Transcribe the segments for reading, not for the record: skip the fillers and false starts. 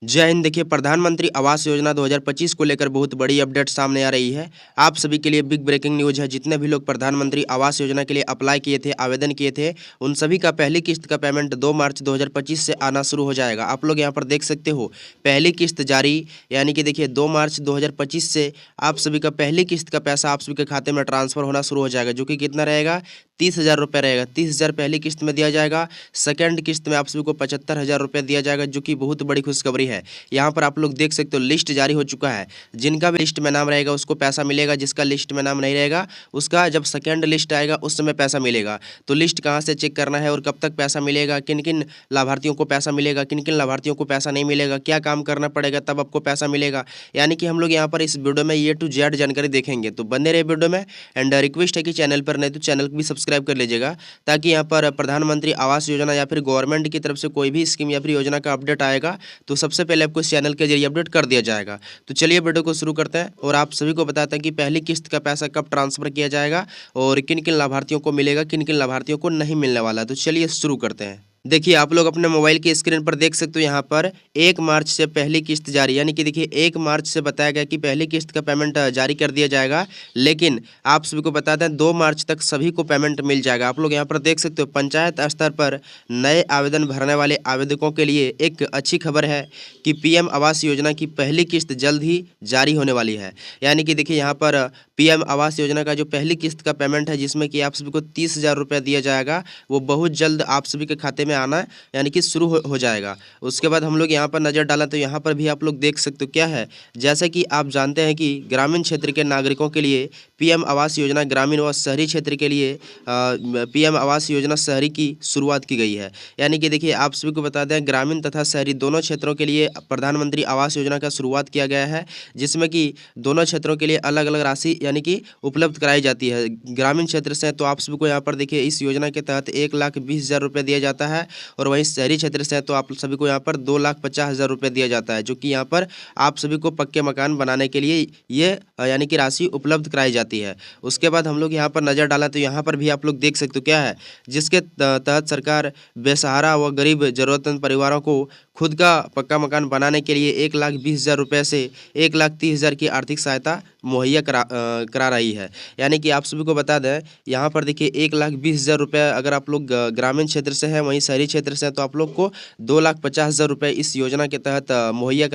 जय हिंद। देखिए, प्रधानमंत्री आवास योजना 2025 को लेकर बहुत बड़ी अपडेट सामने आ रही है। आप सभी के लिए बिग ब्रेकिंग न्यूज़ है। जितने भी लोग प्रधानमंत्री आवास योजना के लिए अप्लाई किए थे, आवेदन किए थे, उन सभी का पहली किस्त का पेमेंट 2 मार्च 2025 से आना शुरू हो जाएगा। आप लोग यहाँ पर देख सकते हो, पहली किस्त जारी, यानी कि देखिए 2 मार्च 2025 से आप सभी का पहली किस्त का पैसा आप सभी के खाते में ट्रांसफर होना शुरू हो जाएगा, जो कि कितना रहेगा, 30,000 रुपये रहेगा। 30,000 पहली किस्त में दिया जाएगा। सेकेंड किस्त में आप सभी को 75,000 रुपये दिया जाएगा, जो कि बहुत बड़ी खुशखबरी है। यहाँ पर आप लोग देख सकते हो, लिस्ट जारी हो चुका है। जिनका भी लिस्ट में नाम रहेगा उसको पैसा मिलेगा, जिसका लिस्ट में नाम नहीं रहेगा उसका जब सेकेंड लिस्ट आएगा उस समय पैसा मिलेगा। तो लिस्ट कहाँ से चेक करना है और कब तक पैसा मिलेगा, किन किन लाभार्थियों को पैसा मिलेगा, किन किन लाभार्थियों को पैसा नहीं मिलेगा, क्या काम करना पड़ेगा तब आपको पैसा मिलेगा, यानी कि हम लोग यहाँ पर इस वीडियो में A to Z जानकारी देखेंगे। तो बने रहे वीडियो में। एंड रिक्वेस्ट है कि चैनल पर नहीं तो चैनल को भी सब्सक्राइब कर लीजिएगा, ताकि यहाँ पर प्रधानमंत्री आवास योजना या फिर गवर्नमेंट की तरफ से कोई भी स्कीम या फिर योजना का अपडेट आएगा तो सबसे पहले आपको इस चैनल के जरिए अपडेट कर दिया जाएगा। तो चलिए वीडियो को शुरू करते हैं और आप सभी को बताते हैं कि पहली किस्त का पैसा कब ट्रांसफर किया जाएगा और किन किन लाभार्थियों को मिलेगा, किन किन लाभार्थियों को नहीं मिलने वाला। तो चलिए शुरू करते हैं। देखिए, आप लोग अपने मोबाइल की स्क्रीन पर देख सकते हो, यहाँ पर 1 मार्च से पहली किस्त जारी, यानी कि देखिए 1 मार्च से बताया गया कि पहली किस्त का पेमेंट जारी कर दिया जाएगा। लेकिन आप सभी को बता दें 2 मार्च तक सभी को पेमेंट मिल जाएगा। आप लोग यहाँ पर देख सकते हो, पंचायत स्तर पर नए आवेदन भरने वाले आवेदकों के लिए एक अच्छी खबर है कि PM आवास योजना की पहली किस्त जल्द ही जारी होने वाली है। यानी कि देखिए यहाँ पर PM आवास योजना का जो पहली किस्त का पेमेंट है, जिसमें कि आप सभी को 30,000 रुपये दिया जाएगा, वो बहुत जल्द आप सभी के खाते में आना यानी कि शुरू हो जाएगा। उसके बाद हम लोग यहाँ पर नज़र डालें तो यहाँ पर भी आप लोग देख सकते हो क्या है, जैसे कि आप जानते हैं कि ग्रामीण क्षेत्र के नागरिकों के लिए PM आवास योजना, ग्रामीण व शहरी क्षेत्र के लिए PM आवास योजना शहरी की शुरुआत की गई है। यानी कि देखिए आप सभी को बता दें, ग्रामीण तथा शहरी दोनों क्षेत्रों के लिए प्रधानमंत्री आवास योजना का शुरुआत किया गया है, जिसमें कि दोनों क्षेत्रों के लिए अलग अलग राशि यानी कि उपलब्ध कराई जाती है। ग्रामीण क्षेत्र से तो आप सभी को यहाँ पर देखिए इस योजना के तहत 1,20,000 रुपये दिया जाता है, और वहीं शहरी क्षेत्र से तो आप सभी को यहाँ पर 2,50,000 रुपये दिया जाता है, जो कि यहाँ पर आप सभी को पक्के मकान बनाने के लिए ये यानी कि राशि उपलब्ध कराई जाती है। उसके बाद हम लोग यहाँ पर नज़र डाला तो यहाँ पर भी आप लोग देख सकते हो क्या है, जिसके तहत सरकार बेसहारा व गरीब जरूरतमंद परिवारों को खुद का पक्का मकान बनाने के लिए 1,20,000 रुपये से 1,30,000 की आर्थिक सहायता मुहैया करा रही है। यानी कि आप सभी को बता दें, यहाँ पर देखिए 1,20,000 रुपये अगर आप लोग ग्रामीण क्षेत्र से हैं, वहीं शहरी क्षेत्र से हैं, तो आप लोग को 2,50,000 रुपये इस योजना के तहत मुहैया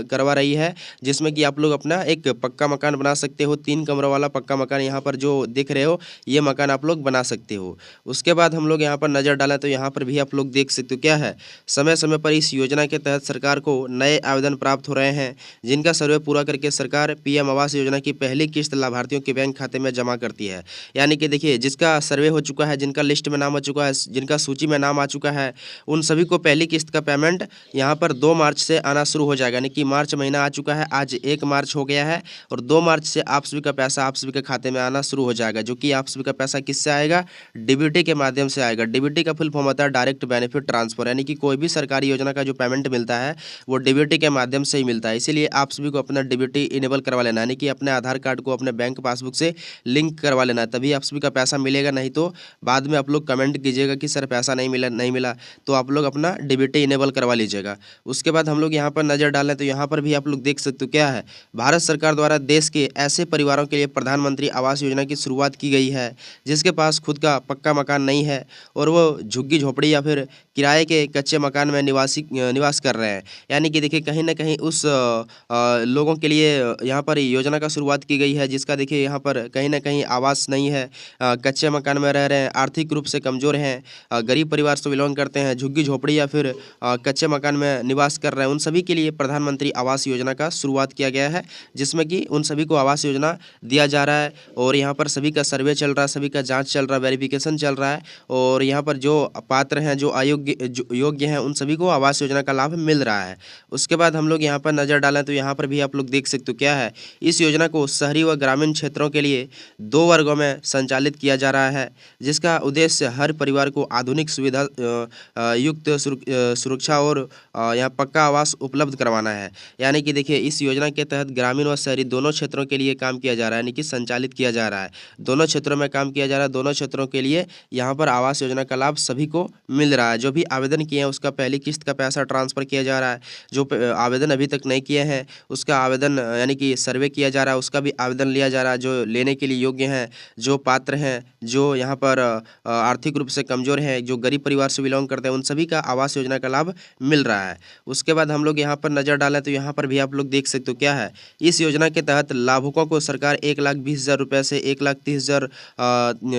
करवा रही है, जिसमें कि आप लोग अपना एक पक्का मकान बना सकते हो। 3 कमरों वाला पक्का मकान यहाँ पर जो दिख रहे हो, ये मकान आप लोग बना सकते हो। उसके बाद हम लोग यहाँ पर नज़र डालें तो यहाँ पर भी आप लोग देख सकते हो क्या है, समय समय पर इस योजना के तहत सरकार को नए आवेदन प्राप्त हो रहे हैं, जिनका सर्वे पूरा करके सरकार PM आवास योजना की पहली किस्त लाभार्थियों के बैंक खाते में जमा करती है। यानी कि देखिए जिसका सर्वे हो चुका है, जिनका लिस्ट में नाम आ चुका है, जिनका सूची में नाम आ चुका है, उन सभी को पहली किस्त का पेमेंट यहाँ पर 2 मार्च से आना शुरू हो जाएगा। यानी कि मार्च महीना आ चुका है, आज 1 मार्च हो गया है, और 2 मार्च से आप सभी का पैसा आप सभी के खाते में आना शुरू हो जाएगा, जो कि आप सभी का पैसा किससे आएगा, DBT के माध्यम से आएगा। DBT का फुल फॉर्म होता है डायरेक्ट बेनिफिट ट्रांसफर, यानी कि कोई भी सरकारी योजना का जो पेमेंट मिलता है वो DBT के माध्यम से ही मिलता है। इसीलिए आप सभी को अपना DBT इनेबल करवा लेना, यानी कि अपने आधार कार्ड को अपने बैंक पासबुक से लिंक करवा लेना, तभी आप सभी का पैसा मिलेगा। नहीं तो बाद में आप लोग कमेंट कीजिएगा कि सर पैसा नहीं मिला, नहीं मिला, तो आप लोग अपना DBT इनेबल करवा लीजिएगा। उसके बाद हम लोग यहाँ पर नज़र डालें तो यहाँ पर भी आप लोग देख सकते हो क्या है, भारत सरकार द्वारा देश के ऐसे परिवारों के लिए प्रधानमंत्री आवास योजना की शुरुआत की गई है जिसके पास खुद का पक्का मकान नहीं है और वो झुग्गी झोपड़ी या फिर किराए के कच्चे मकान में निवास कर रहे हैं। यानी कि देखिए कहीं ना कहीं उस लोगों के लिए यहाँ पर योजना का शुरुआत की गई है, जिसका देखिए यहाँ पर कहीं ना कहीं आवास नहीं है, कच्चे मकान में रह रहे हैं, आर्थिक रूप से कमज़ोर हैं, गरीब परिवार से बिलोंग करते हैं, झुग्गी झोपड़ी या फिर कच्चे मकान में निवास कर रहे हैं, उन सभी के लिए प्रधानमंत्री आवास योजना का शुरुआत किया गया है, जिसमें कि उन सभी को आवास योजना दिया जा रहा है। और यहाँ पर सभी का सर्वे चल रहा है, सभी का जाँच चल रहा है, वेरिफिकेशन चल रहा है, और यहाँ पर जो पात्र हैं, जो योग्य हैं, उन सभी को आवास योजना का लाभ मिल रहा है। उसके बाद हम लोग यहाँ पर नज़र डालें तो यहाँ पर भी आप लोग देख सकते हो क्या है, इस योजना को शहरी व ग्रामीण क्षेत्रों के लिए 2 वर्गों में संचालित किया जा रहा है, जिसका उद्देश्य हर परिवार को आधुनिक सुविधा युक्त सुरक्षा और यहाँ पक्का आवास उपलब्ध करवाना है। यानी कि देखिए इस योजना के तहत ग्रामीण व शहरी दोनों क्षेत्रों के लिए काम किया जा रहा है, यानी कि संचालित किया जा रहा है। दोनों क्षेत्रों में काम किया जा रहा है, दोनों क्षेत्रों के लिए यहाँ पर आवास योजना का लाभ सभी को मिल रहा है। जो भी आवेदन किए हैं उसका पहली किस्त का पैसा ट्रांसफ़र किया जा रहा है। जो आवेदन अभी तक नहीं किए हैं उसका आवेदन यानी कि सर्वे किया जा रहा है, उसका भी आवेदन लिया जा रहा है। जो लेने के लिए योग्य हैं, जो पात्र हैं, जो यहाँ पर आर्थिक रूप से कमज़ोर हैं, जो गरीब परिवार से बिलोंग करते हैं, उन सभी का आवास योजना का लाभ मिल रहा है। उसके बाद हम लोग यहाँ पर नज़र डालें तो यहाँ पर भी आप लोग देख सकते हो क्या है, इस योजना के तहत लाभुकों को सरकार 1,20,000 रुपये से 1,30,000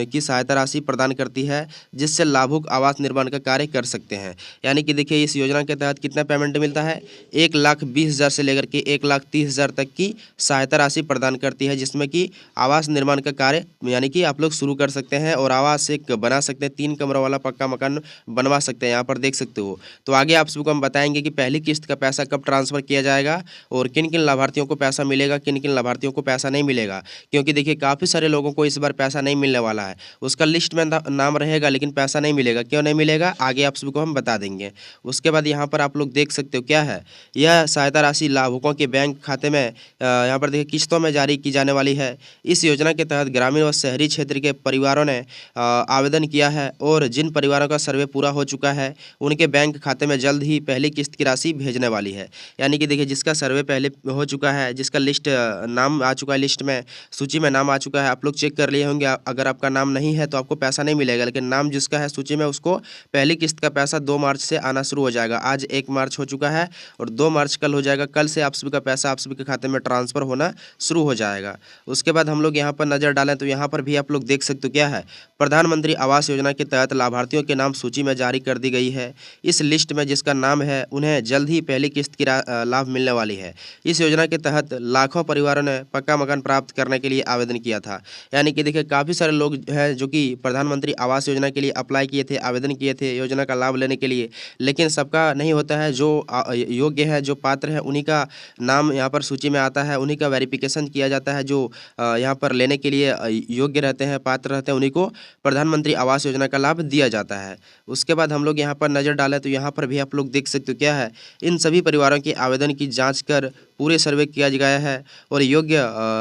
की सहायता राशि प्रदान करती है, जिससे लाभुक आवास निर्माण का कार्य कर सकते हैं। यानी कि देखिए इस योजना के तहत कितना पेमेंट मिलता है, 1,20,000 से लेकर के 1,30,000 तक की सहायता राशि प्रदान करती है, जिसमें कि आवास निर्माण का कार्य यानी कि आप लोग शुरू कर सकते हैं और आवास एक बना सकते हैं, 3 कमरों वाला पक्का मकान बनवा सकते हैं। यहाँ पर देख सकते हो। तो आगे आप सबको हम बताएंगे कि पहली किस्त का पैसा कब ट्रांसफ़र किया जाएगा और किन किन लाभार्थियों को पैसा मिलेगा, किन किन लाभार्थियों को पैसा नहीं मिलेगा। क्योंकि देखिए काफ़ी सारे लोगों को इस बार पैसा नहीं मिलने वाला है। उसका लिस्ट में नाम रहेगा लेकिन पैसा नहीं मिलेगा। क्यों नहीं मिलेगा आगे आप सबको हम बता देंगे। उसके बाद यहाँ पर आप लोग देख सकते हो क्या है, यह सहायता राशि लाभुकों के बैंक खाते में यहाँ पर देखिए किस्तों में जारी की जाने वाली है। इस योजना के तहत ग्रामीण व शहरी क्षेत्र के परिवारों ने आवेदन किया है और जिन परिवारों का सर्वे पूरा हो चुका है उनके बैंक खाते में जल्द ही पहली किस्त की राशि भेजने वाली है। यानी कि देखिए जिसका सर्वे पहले हो चुका है, जिसका लिस्ट नाम आ चुका है, लिस्ट में सूची में नाम आ चुका है, आप लोग चेक कर लिए होंगे। अगर आपका नाम नहीं है तो आपको पैसा नहीं मिलेगा, लेकिन नाम जिसका है सूची में उसको पहली किस्त का पैसा 2 मार्च से आना शुरू हो जाएगा। आज 1 मार्च हो चुका है और 2 मार्च कल हो जाएगा। कल से आप सभी का पैसा आप सभी के खाते में ट्रांसफ़र होना शुरू हो जाएगा। उसके बाद हम लोग यहाँ पर नज़र डालें तो यहाँ पर भी आप लोग देख सकते हो क्या है, प्रधानमंत्री आवास योजना के तहत लाभार्थियों के नाम सूची में जारी कर दी गई है। इस लिस्ट में जिसका नाम है उन्हें जल्द ही पहली किस्त की लाभ मिलने वाली है। इस योजना के तहत लाखों परिवारों ने पक्का मकान प्राप्त करने के लिए आवेदन किया था। यानी कि देखिए काफ़ी सारे लोग हैं जो कि प्रधानमंत्री आवास योजना के लिए अप्लाई किए थे, आवेदन किए थे योजना का लाभ लेने के लिए, लेकिन सबका नहीं होता है। जो योग्य है, जो पात्र है, उन्हीं का नाम यहाँ पर सूची में आता है, उन्हीं का वेरिफिकेशन किया जाता है। जो यहाँ पर लेने के लिए योग्य रहते हैं, पात्र रहते हैं, उन्हीं को प्रधानमंत्री आवास योजना का लाभ दिया जाता है। उसके बाद हम लोग यहाँ पर नज़र डालें तो यहाँ पर भी आप लोग देख सकते हो क्या है, इन सभी परिवारों के आवेदन की जांच कर पूरे सर्वे किया गया है और योग्य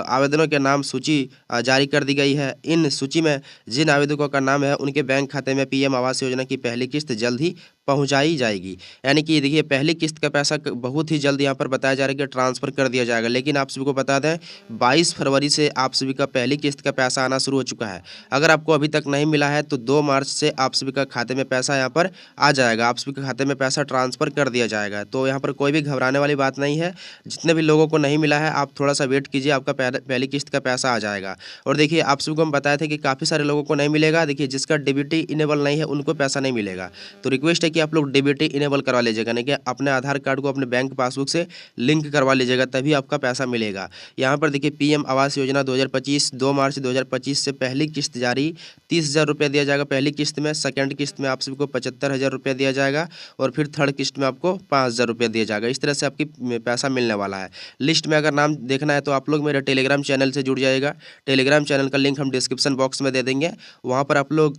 आवेदनों के नाम सूची जारी कर दी गई है। इन सूची में जिन आवेदकों का नाम है उनके बैंक खाते में पीएम आवास योजना की पहली किस्त जल्द ही पहुंचाई जाएगी। यानी कि देखिए पहली किस्त का पैसा बहुत ही जल्द यहाँ पर बताया जा रहा है कि ट्रांसफ़र कर दिया जाएगा। लेकिन आप सभी को बता दें 22 फरवरी से आप सभी का पहली किस्त का पैसा आना शुरू हो चुका है। अगर आपको अभी तक नहीं मिला है तो 2 मार्च से आप सभी का खाते में पैसा यहाँ पर आ जाएगा, आप सभी के खाते में पैसा ट्रांसफ़र कर दिया जाएगा। तो यहाँ पर कोई भी घबराने वाली बात नहीं है। जितने भी लोगों को नहीं मिला है आप थोड़ा सा वेट कीजिए, आपका पहली किस्त का पैसा आ जाएगा। और देखिए आप सभी को हम बताए थे कि काफ़ी सारे लोगों को नहीं मिलेगा। देखिए जिसका डीबीटी इनेबल नहीं है उनको पैसा नहीं मिलेगा। तो रिक्वेस्ट है कि आप लोग डीबीटी इनेबल करवा लीजिएगा, यानी कि अपने आधार कार्ड को अपने बैंक पासबुक से लिंक करवा लीजिएगा, तभी आपका पैसा मिलेगा। यहाँ पर देखिए पीएम आवास योजना 2025 2 मार्च 2025 से पहली किस्त जारी 30,000 रुपये दिया जाएगा पहली किस्त में। सेकंड किस्त में आप सभी को 75,000 रुपये दिया जाएगा और फिर थर्ड किस्त में आपको 5,000 रुपये दिया जाएगा। इस तरह से आपकी पैसा मिलने वाला है। लिस्ट में अगर नाम देखना है तो आप लोग मेरे टेलीग्राम चैनल से जुड़ जाइएगा। टेलीग्राम चैनल का लिंक हम डिस्क्रिप्शन बॉक्स में दे देंगे, वहाँ पर आप लोग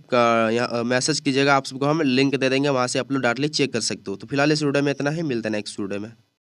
मैसेज कीजिएगा, आप सबको हम लिंक दे देंगे, वहाँ से आप लोग डायरेक्टली चेक कर सकते हो। तो फिलहाल इस वीडियो में इतना ही, मिलते हैं नेक्स्ट वीडियो में।